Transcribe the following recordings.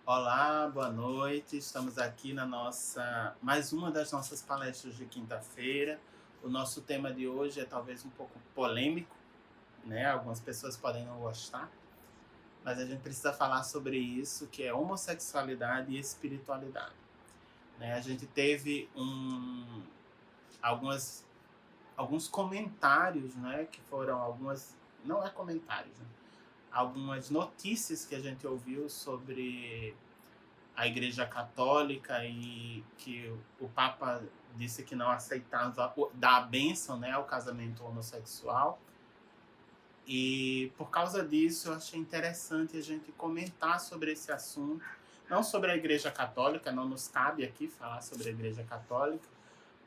Olá, boa noite. Estamos aqui na mais uma das nossas palestras de quinta-feira. O nosso tema de hoje é talvez um pouco polêmico, né? Algumas pessoas podem não gostar, mas a gente precisa falar sobre isso, que é homossexualidade e espiritualidade, né? A gente teve algumas, alguns comentários, né? Que foram algumas, não é comentários, né? Algumas notícias que a gente ouviu sobre a Igreja Católica e que o Papa disse que não aceitava dar a bênção, né, ao casamento homossexual. E por causa disso eu achei interessante a gente comentar sobre esse assunto, não sobre a Igreja Católica, não nos cabe aqui falar sobre a Igreja Católica,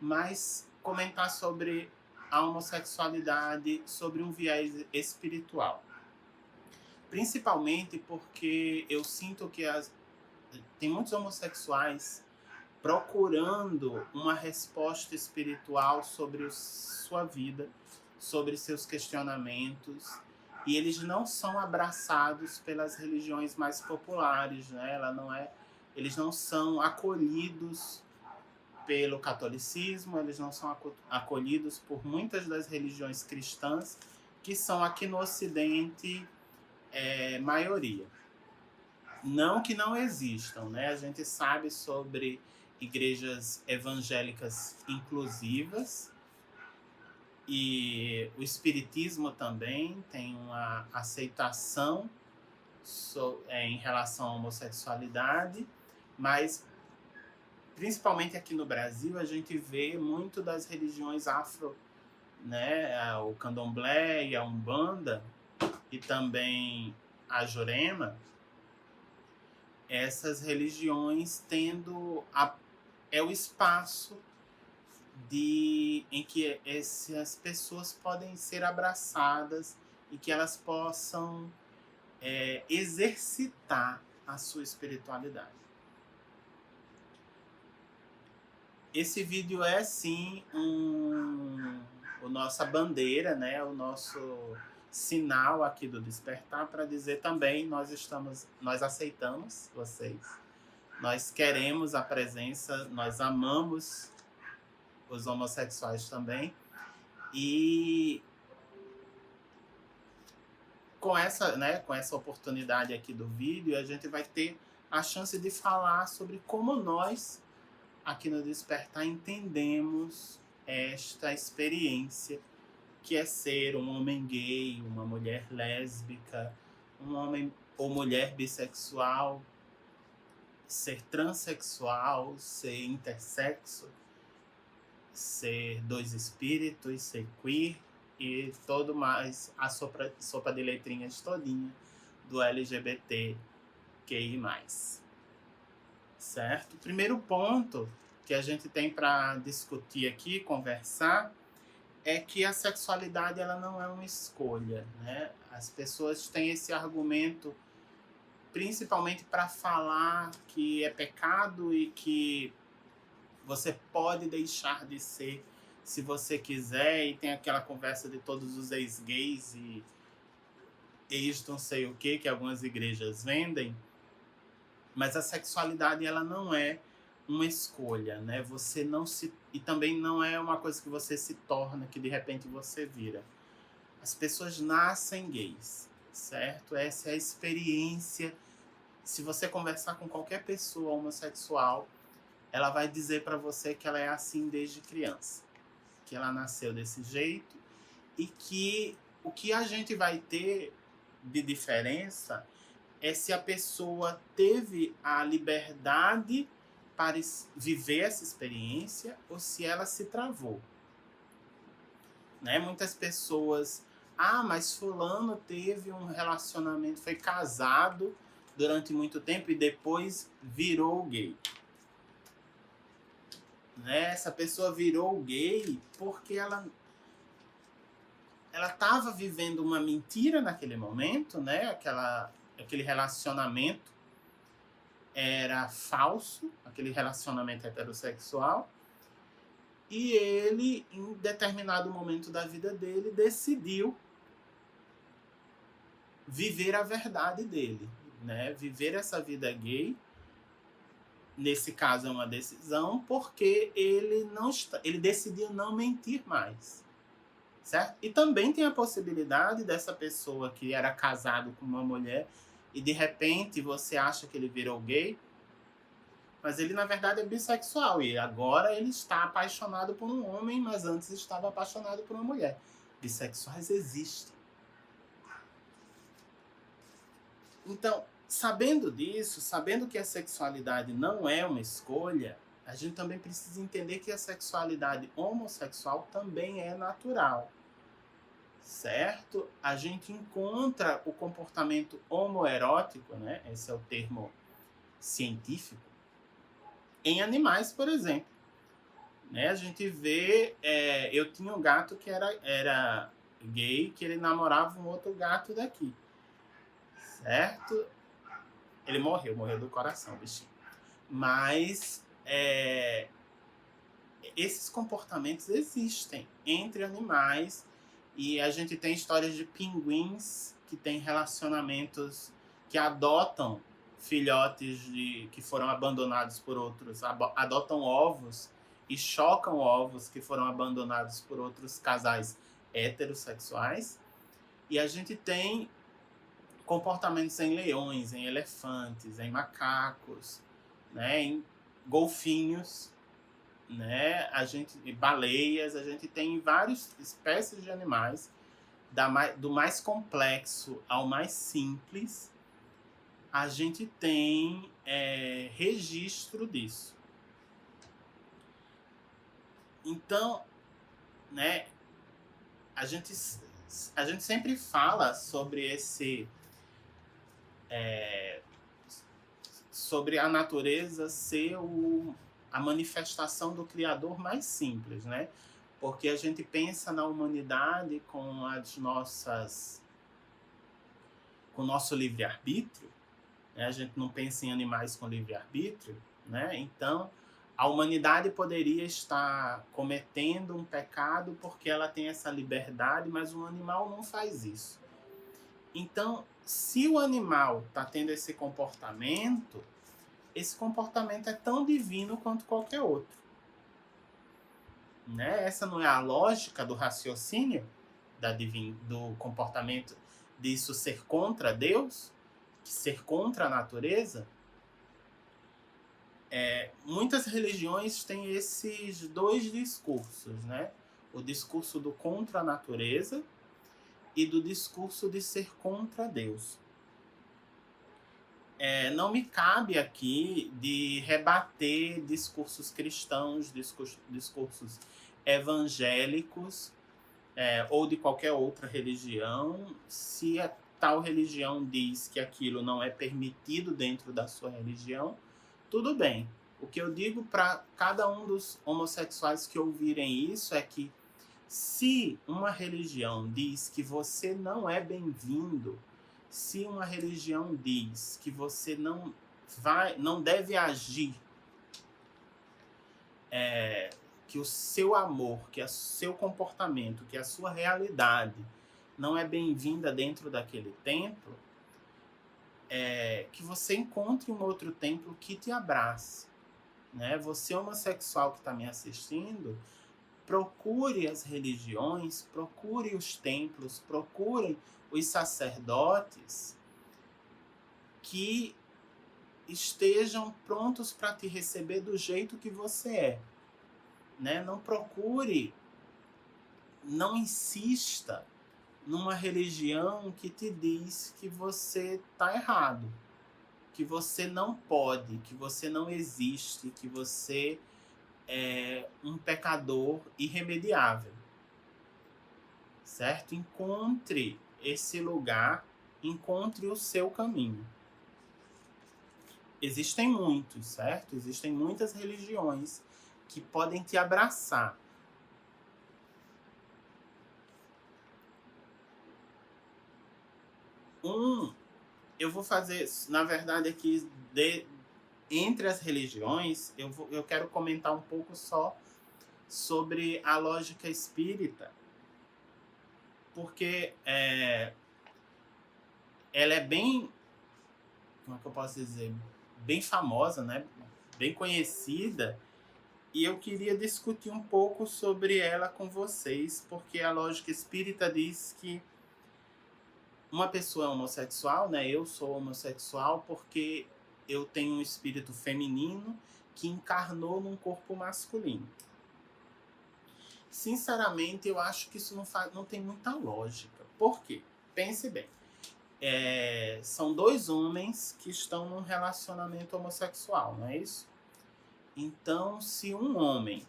mas comentar sobre a homossexualidade, sobre um viés espiritual. Principalmente porque eu sinto que tem muitos homossexuais procurando uma resposta espiritual sobre sua vida, sobre seus questionamentos, e eles não são abraçados pelas religiões mais populares, né? Eles não são acolhidos pelo catolicismo, eles não são acolhidos por muitas das religiões cristãs, que são aqui no Ocidente maioria. Não que não existam, né? A gente sabe sobre igrejas evangélicas inclusivas e o espiritismo também tem uma aceitação em relação à homossexualidade, mas principalmente aqui no Brasil a gente vê muito das religiões afro, né? O candomblé e a umbanda e também a jurema, essas religiões tendo o espaço em que essas pessoas podem ser abraçadas e que elas possam exercitar a sua espiritualidade. Esse vídeo é sim a nossa bandeira, né? O nosso sinal aqui do Despertar para dizer também nós aceitamos vocês, nós queremos a presença, nós amamos os homossexuais também, e com essa oportunidade aqui do vídeo a gente vai ter a chance de falar sobre como nós aqui no Despertar entendemos esta experiência que é ser um homem gay, uma mulher lésbica, um homem ou mulher bissexual, ser transexual, ser intersexo, ser dois espíritos, ser queer e todo mais a sopa de letrinhas todinha do LGBTQI+. Certo? O primeiro ponto que a gente tem para discutir aqui, conversar, é que a sexualidade ela não é uma escolha, né? As pessoas têm esse argumento principalmente para falar que é pecado e que você pode deixar de ser se você quiser, e tem aquela conversa de todos os ex-gays e ex não sei o que algumas igrejas vendem, mas a sexualidade ela não é uma escolha, né? Você não se... E também não é uma coisa que você se torna, que de repente você vira. As pessoas nascem gays, certo? Essa é a experiência. Se você conversar com qualquer pessoa homossexual, ela vai dizer para você que ela é assim desde criança, que ela nasceu desse jeito, e que o que a gente vai ter de diferença é se a pessoa teve a liberdade para viver essa experiência ou se ela se travou. Né? Muitas pessoas... mas fulano teve um relacionamento, foi casado durante muito tempo e depois virou gay. Né? Essa pessoa virou gay porque ela estava vivendo uma mentira naquele momento, né? Aquele relacionamento era falso, aquele relacionamento heterossexual, e ele, em determinado momento da vida dele, decidiu viver a verdade dele, né? Viver essa vida gay nesse caso é uma decisão, porque ele decidiu não mentir mais, certo? E também tem a possibilidade dessa pessoa que era casado com uma mulher e de repente você acha que ele virou gay, mas ele na verdade é bissexual e agora ele está apaixonado por um homem, mas antes estava apaixonado por uma mulher. Bissexuais existem. Então, sabendo disso, sabendo que a sexualidade não é uma escolha, a gente também precisa entender que a sexualidade homossexual também é natural, certo? A gente encontra o comportamento homoerótico, né? Esse é o termo científico, em animais, por exemplo. Né? A gente vê... eu tinha um gato que era gay, que ele namorava um outro gato daqui, certo? Ele morreu do coração, bichinho. Mas esses comportamentos existem entre animais e a gente tem histórias de pinguins que têm relacionamentos, que adotam filhotes que foram abandonados por outros, adotam ovos e chocam ovos que foram abandonados por outros casais heterossexuais. E a gente tem comportamentos em leões, em elefantes, em macacos, né, em golfinhos, né, baleias, a gente tem várias espécies de animais, do mais complexo ao mais simples, a gente tem registro disso. Então, né, a gente sempre fala sobre sobre a natureza ser a manifestação do Criador mais simples, né? Porque a gente pensa na humanidade com o nosso livre-arbítrio, né? A gente não pensa em animais com livre-arbítrio, né? Então, a humanidade poderia estar cometendo um pecado porque ela tem essa liberdade, mas um animal não faz isso. Então, se o animal está tendo esse comportamento é tão divino quanto qualquer outro. Né? Essa não é a lógica do raciocínio do comportamento disso ser contra Deus, ser contra a natureza? Muitas religiões têm esses dois discursos, né? O discurso do contra a natureza e do discurso de ser contra Deus. Não me cabe aqui de rebater discursos cristãos, discursos evangélicos ou de qualquer outra religião. Se a tal religião diz que aquilo não é permitido dentro da sua religião, tudo bem. O que eu digo para cada um dos homossexuais que ouvirem isso é que se uma religião diz que você não é bem-vindo, se uma religião diz que você não deve agir, que o seu amor, que o seu comportamento, que a sua realidade não é bem-vinda dentro daquele templo, que você encontre um outro templo que te abrace. Né? Você homossexual que está me assistindo, procure as religiões, procure os templos, procure os sacerdotes que estejam prontos para te receber do jeito que você é. Né? Não procure, não insista numa religião que te diz que você está errado, que você não pode, que você não existe, que você é um pecador irremediável. Certo? Encontre esse lugar, encontre o seu caminho. Existem muitos, certo? Existem muitas religiões que podem te abraçar. Eu vou fazer, na verdade, aqui, entre as religiões, eu quero comentar um pouco só sobre a lógica espírita, porque ela é bem, como é que eu posso dizer, bem famosa, né? bem conhecida, e eu queria discutir um pouco sobre ela com vocês, porque a lógica espírita diz que uma pessoa é homossexual, né? Eu sou homossexual porque eu tenho um espírito feminino que encarnou num corpo masculino. Sinceramente, eu acho que isso não tem muita lógica. Por quê? Pense bem. São dois homens que estão num relacionamento homossexual, não é isso? Então, se um homem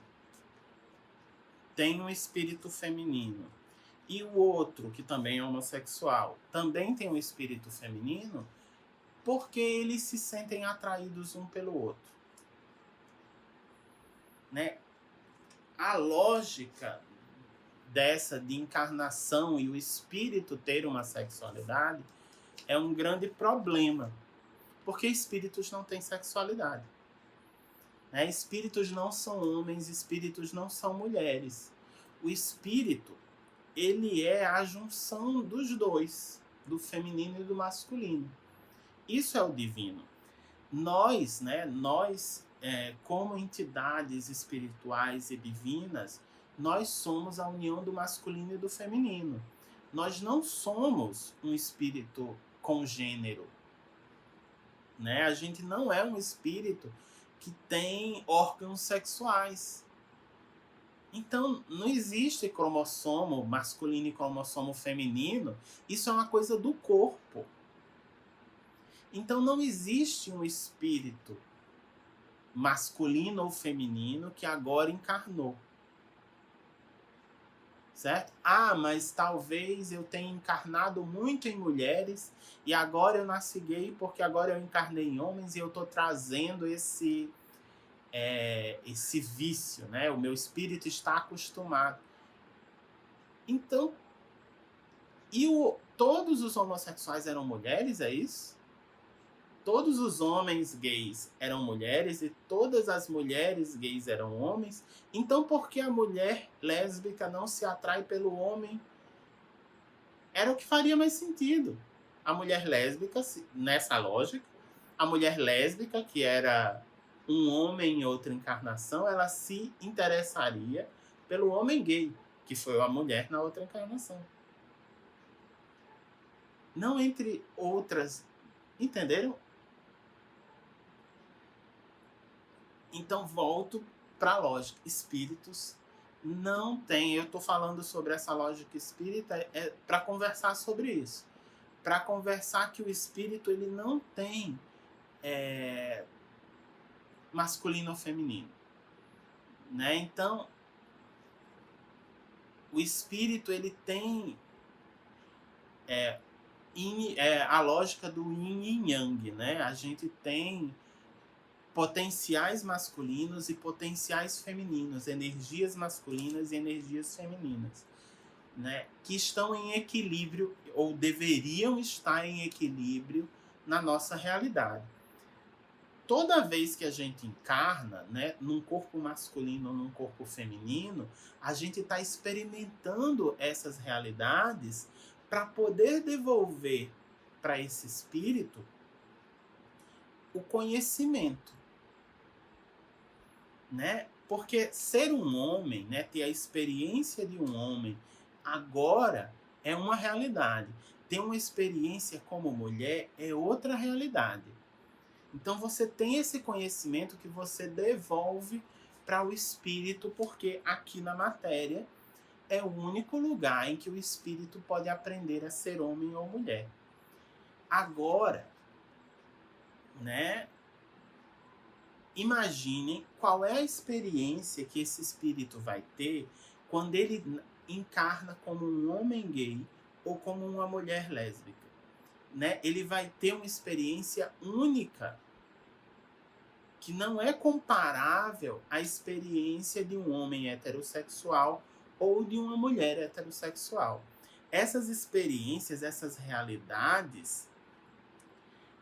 tem um espírito feminino e o outro, que também é homossexual, também tem um espírito feminino, por que eles se sentem atraídos um pelo outro? Né? A lógica dessa de encarnação e o espírito ter uma sexualidade é um grande problema, porque espíritos não têm sexualidade. Né? Espíritos não são homens, espíritos não são mulheres. O espírito, ele é a junção dos dois, do feminino e do masculino. Isso é o divino. Nós, como entidades espirituais e divinas, nós somos a união do masculino e do feminino. Nós não somos um espírito congênero. Né? A gente não é um espírito que tem órgãos sexuais. Então, não existe cromossomo masculino e cromossomo feminino. Isso é uma coisa do corpo. Então, não existe um espírito masculino ou feminino que agora encarnou. Certo? Mas talvez eu tenha encarnado muito em mulheres e agora eu nasci gay porque agora eu encarnei em homens e eu estou trazendo esse vício, né? O meu espírito está acostumado. Então, todos os homossexuais eram mulheres, é isso? Todos os homens gays eram mulheres e todas as mulheres gays eram homens. Então, por que a mulher lésbica não se atrai pelo homem? Era o que faria mais sentido. A mulher lésbica, nessa lógica, a mulher lésbica, que era um homem em outra encarnação, ela se interessaria pelo homem gay, que foi a mulher na outra encarnação. Não entre outras. Entenderam? Então, volto para a lógica. Espíritos não tem. Eu estou falando sobre essa lógica espírita para conversar sobre isso. Para conversar que o espírito ele não tem masculino ou feminino. Né? Então, o espírito ele tem a lógica do yin e yang. Né? A gente tem potenciais masculinos e potenciais femininos, energias masculinas e energias femininas, né? Que estão em equilíbrio ou deveriam estar em equilíbrio na nossa realidade. Toda vez que a gente encarna, né, num corpo masculino ou num corpo feminino, a gente está experimentando essas realidades para poder devolver para esse espírito o conhecimento. Né? Porque ser um homem, né, ter a experiência de um homem agora é uma realidade. Ter uma experiência como mulher é outra realidade. Então você tem esse conhecimento que você devolve para o espírito, porque aqui na matéria é o único lugar em que o espírito pode aprender a ser homem ou mulher. Agora, né? Imaginem qual é a experiência que esse espírito vai ter quando ele encarna como um homem gay ou como uma mulher lésbica. Né? Ele vai ter uma experiência única que não é comparável à experiência de um homem heterossexual ou de uma mulher heterossexual. Essas experiências, essas realidades,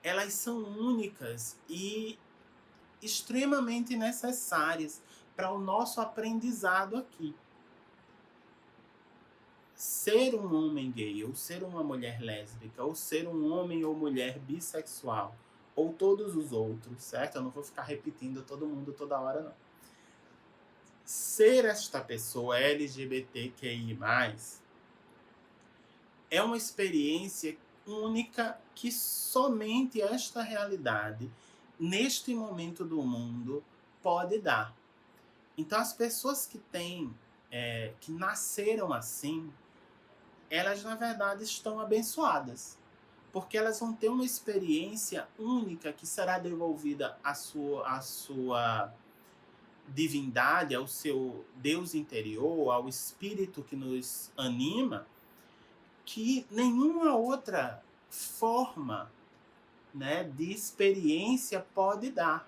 elas são únicas e extremamente necessárias para o nosso aprendizado aqui. Ser um homem gay, ou ser uma mulher lésbica, ou ser um homem ou mulher bissexual, ou todos os outros, certo? Eu não vou ficar repetindo todo mundo toda hora, não. Ser esta pessoa LGBTQI+, é uma experiência única que somente esta realidade, neste momento do mundo, pode dar. Então, as pessoas que que nasceram assim, elas, na verdade, estão abençoadas. Porque elas vão ter uma experiência única que será devolvida à sua divindade, ao seu Deus interior, ao espírito que nos anima, que nenhuma outra forma, né, de experiência pode dar.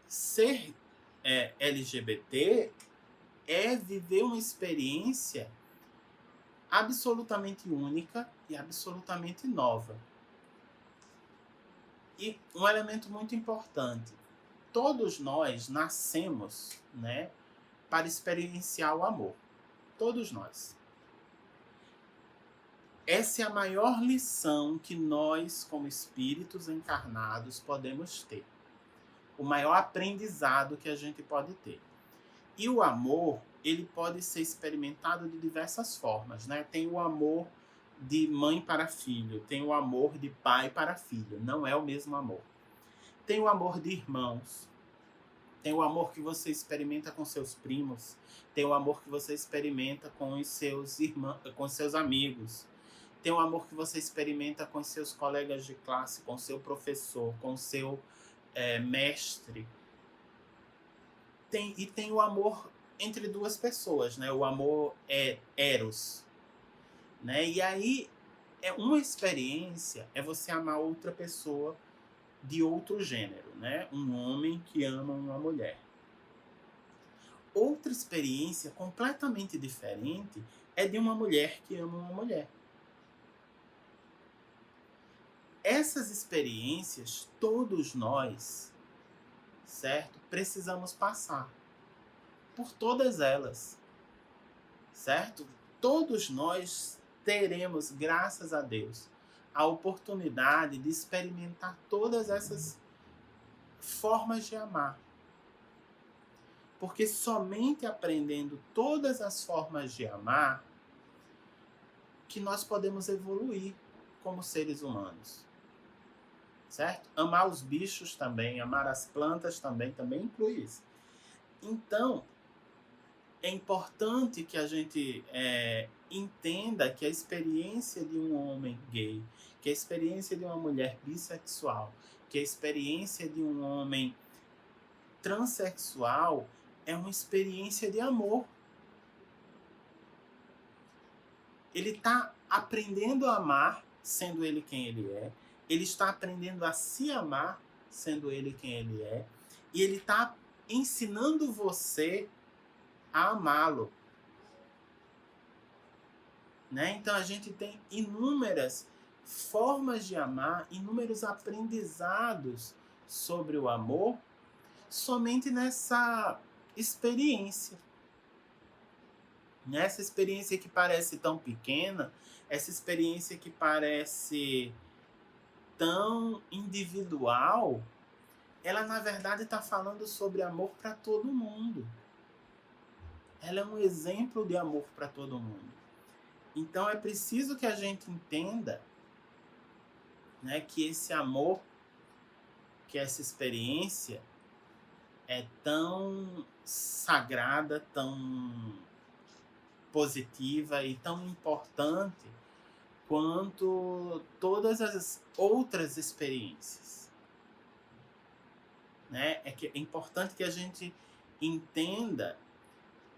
Ser LGBT é viver uma experiência absolutamente única e absolutamente nova. E um elemento muito importante: todos nós nascemos, né, para experienciar o amor. Todos nós. Essa é a maior lição que nós, como espíritos encarnados, podemos ter. O maior aprendizado que a gente pode ter. E o amor, ele pode ser experimentado de diversas formas, né? Tem o amor de mãe para filho, tem o amor de pai para filho, não é o mesmo amor. Tem o amor de irmãos, tem o amor que você experimenta com seus primos, tem o amor que você experimenta com os seus irmãos, com seus amigos, tem o amor que você experimenta com seus colegas de classe, com seu professor, com seu mestre. E tem o amor entre duas pessoas, né? O amor é eros, né? E aí é uma experiência, é você amar outra pessoa de outro gênero, né? Um homem que ama uma mulher. Outra experiência completamente diferente é de uma mulher que ama uma mulher. Essas experiências, todos nós, certo? Precisamos passar por todas elas, certo? Todos nós teremos, graças a Deus, a oportunidade de experimentar todas essas formas de amar. Porque somente aprendendo todas as formas de amar que nós podemos evoluir como seres humanos. Certo? Amar os bichos também, amar as plantas também inclui isso. Então, é importante que a gente entenda que a experiência de um homem gay, que a experiência de uma mulher bissexual, que a experiência de um homem transexual é uma experiência de amor. Ele está aprendendo a amar, sendo ele quem ele é. Ele está aprendendo a se amar, sendo ele quem ele é. E ele está ensinando você a amá-lo. Né? Então a gente tem inúmeras formas de amar, inúmeros aprendizados sobre o amor, somente nessa experiência. Nessa experiência que parece tão pequena, essa experiência que parece tão individual, ela na verdade está falando sobre amor para todo mundo. Ela é um exemplo de amor para todo mundo. Então é preciso que a gente entenda, né, que esse amor, que essa experiência é tão sagrada, tão positiva e tão importante quanto todas as outras experiências. Né? É importante que a gente entenda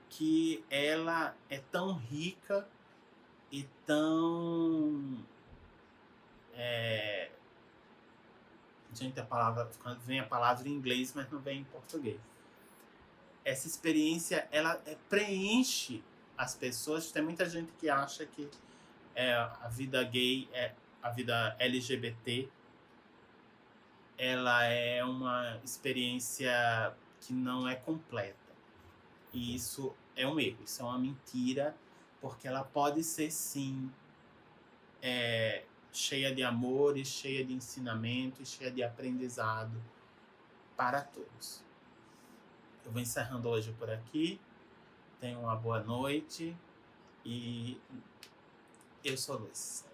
que ela é tão rica e tão... Gente, vem a palavra em inglês, mas não vem em português. Essa experiência, ela preenche as pessoas. Tem muita gente que acha que a vida gay, a vida LGBT, ela é uma experiência que não é completa. E isso é um erro, isso é uma mentira, porque ela pode ser sim cheia de amor e cheia de ensinamento e cheia de aprendizado para todos. Eu vou encerrando hoje por aqui. Tenham uma boa noite e eu sou Luiz.